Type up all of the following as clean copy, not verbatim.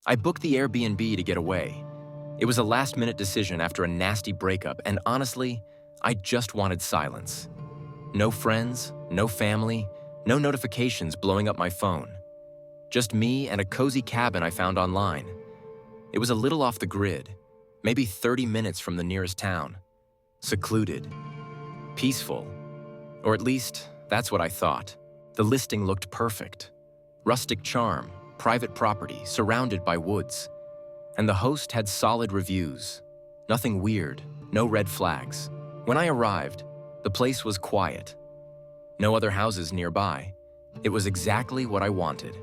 I booked the Airbnb to get away. It was a last-minute decision after a nasty breakup, and honestly, I just wanted silence. No friends, no family, no notifications blowing up my phone. Just me and a cozy cabin I found online. It was a little off the grid, maybe 30 minutes from the nearest town. Secluded. Peaceful. Or at least, that's what I thought. The listing looked perfect. Rustic charm, private property, surrounded by woods. And the host had solid reviews. Nothing weird, no red flags. When I arrived, the place was quiet. No other houses nearby. It was exactly what I wanted.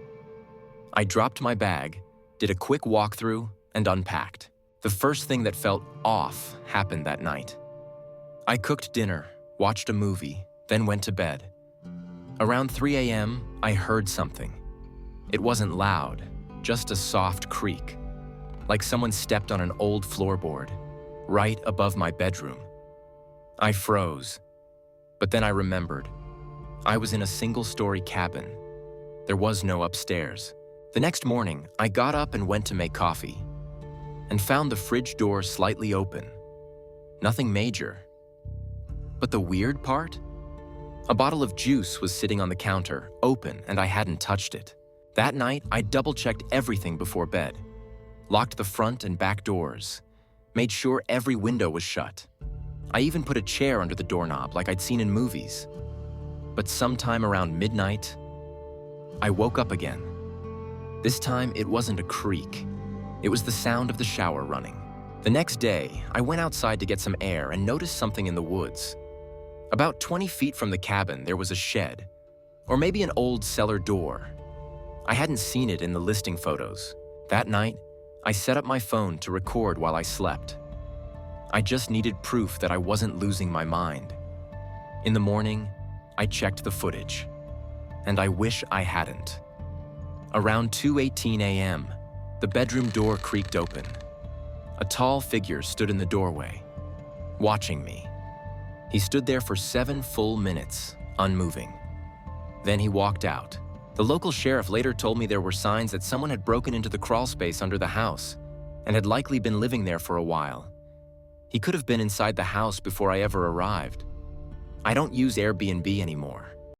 I dropped my bag, did a quick walkthrough, and unpacked. The first thing that felt off happened that night. I cooked dinner, watched a movie, then went to bed. Around 3 a.m., I heard something. It wasn't loud, just a soft creak, like someone stepped on an old floorboard, right above my bedroom. I froze, but then I remembered. I was in a single-story cabin. There was no upstairs. The next morning, I got up and went to make coffee, and found the fridge door slightly open. Nothing major. But the weird part? A bottle of juice was sitting on the counter, open, and I hadn't touched it. That night, I double-checked everything before bed, locked the front and back doors, made sure every window was shut. I even put a chair under the doorknob like I'd seen in movies. But sometime around midnight, I woke up again. This time, it wasn't a creak. It was the sound of the shower running. The next day, I went outside to get some air and noticed something in the woods. About 20 feet from the cabin, there was a shed, or maybe an old cellar door. I hadn't seen it in the listing photos. That night, I set up my phone to record while I slept. I just needed proof that I wasn't losing my mind. In the morning, I checked the footage, and I wish I hadn't. Around 2:18 a.m., the bedroom door creaked open. A tall figure stood in the doorway, watching me. He stood there for 7 full minutes, unmoving. Then he walked out. The local sheriff later told me there were signs that someone had broken into the crawlspace under the house and had likely been living there for a while. He could have been inside the house before I ever arrived. I don't use Airbnb anymore.